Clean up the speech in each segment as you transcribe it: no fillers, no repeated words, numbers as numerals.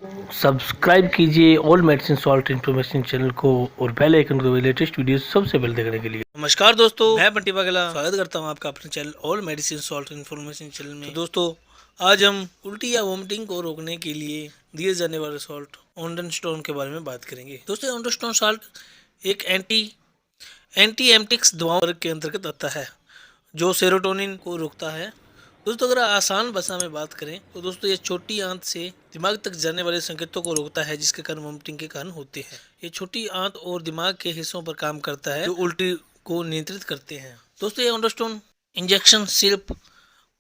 Subscribe कीजिए all medicine salt information channel को और बेल आइकन को लेटेस्ट वीडियो सबसे पहले देखने के लिए। नमस्कार दोस्तों, मैं बंटी बागला स्वागत करता हूं आपका अपने channel all medicine salt information channel में। तो दोस्तों, आज हम उल्टी या वोमिटिंग को रोकने के लिए दिए जाने वाले सॉल्ट ondanstrone के बारे में बात करेंगे। दोस्तों, ondanstrone सॉल्ट एक एंटी एम्टिक्स दवाओं वर्ग के अंतर्गत आता है जो सेरोटोनिन को रोकता है। दोस्तों, अगर आसान भाषा में बात करें तो दोस्तों ये छोटी आंत से दिमाग तक जाने वाले संकेतों को रोकता है जिसके कारण वोमिटिंग के कारण होते हैं। ये छोटी आंत और दिमाग के हिस्सों पर काम करता है जो उल्टी को नियंत्रित करते हैं। दोस्तों, ये ondanstrone इंजेक्शन, सिरप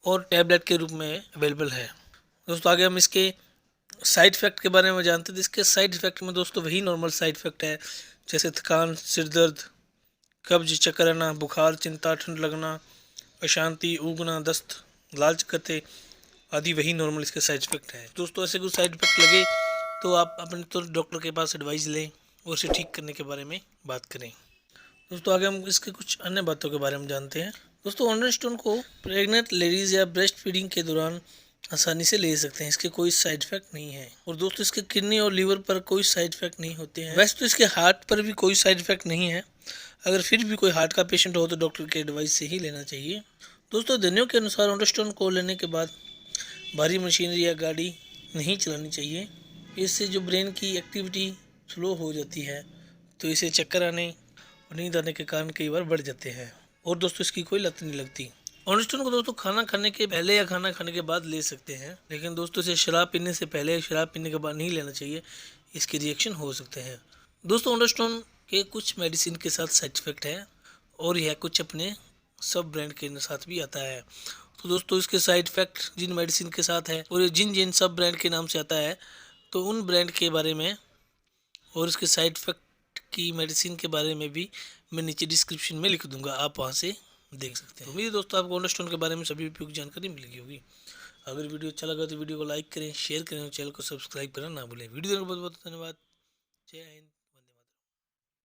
और टैबलेट के रूप में अवेलेबल है। दोस्तों, आगे हम इसके साइड इफेक्ट के बारे में जानते हैं। इसके साइड इफेक्ट में दोस्तों वही नॉर्मल साइड इफेक्ट है जैसे थकान, सिर दर्द, कब्ज, चक्कर आना, बुखार, चिंता, ठंड लगना, अशांति, उगना, दस्त, लाल चक्कर आदि वही नॉर्मल इसके साइड इफेक्ट है। दोस्तों, ऐसे कुछ साइड इफेक्ट लगे तो आप अपने तो डॉक्टर के पास एडवाइस लें और उसे ठीक करने के बारे में बात करें। दोस्तों, आगे हम इसके कुछ अन्य बातों के बारे में जानते हैं। दोस्तों, ondanstrone को प्रेग्नेंट लेडीज़ या ब्रेस्ट फीडिंग के दौरान आसानी से ले सकते हैं। इसके कोई साइड इफेक्ट नहीं है। और दोस्तों, इसके किडनी और लीवर पर कोई साइड इफेक्ट नहीं होते हैं। वैसे तो इसके हार्ट पर भी कोई साइड इफेक्ट नहीं है। अगर फिर भी कोई हार्ट का पेशेंट हो तो डॉक्टर के एडवाइस से ही लेना चाहिए। दोस्तों, अध्ययनों के अनुसार ondanstrone को लेने के बाद भारी मशीनरी या गाड़ी नहीं चलानी चाहिए। इससे जो ब्रेन की एक्टिविटी स्लो हो जाती है तो इसे चक्कर आने और नींद आने के कारण कई बार बढ़ जाते हैं। और दोस्तों, इसकी कोई लत नहीं लगती। ondanstrone को दोस्तों खाना खाने के पहले या खाना खाने के बाद ले सकते हैं, लेकिन दोस्तों इसे शराब पीने से पहले या शराब पीने के बाद नहीं लेना चाहिए। इसके रिएक्शन हो सकते हैं। दोस्तों, ondanstrone के कुछ मेडिसिन के साथ साइड इफेक्ट है और यह कुछ अपने सब ब्रांड के साथ भी आता है। तो दोस्तों, इसके साइड इफेक्ट जिन मेडिसिन के साथ है और जिन जिन सब ब्रांड के नाम से आता है तो उन ब्रांड के बारे में और इसके साइड इफेक्ट की मेडिसिन के बारे में भी मैं नीचे डिस्क्रिप्शन में लिख दूंगा, आप वहां से देख सकते हैं। उम्मीद है दोस्तों आपको ondanstrone के बारे में सभी उपयुक्त जानकारी मिल गई होगी। अगर वीडियो अच्छा लगा तो वीडियो को लाइक करें, शेयर करें और चैनल को सब्सक्राइब करना ना भूलें। वीडियो देखने के बहुत बहुत धन्यवाद। जय हिंद।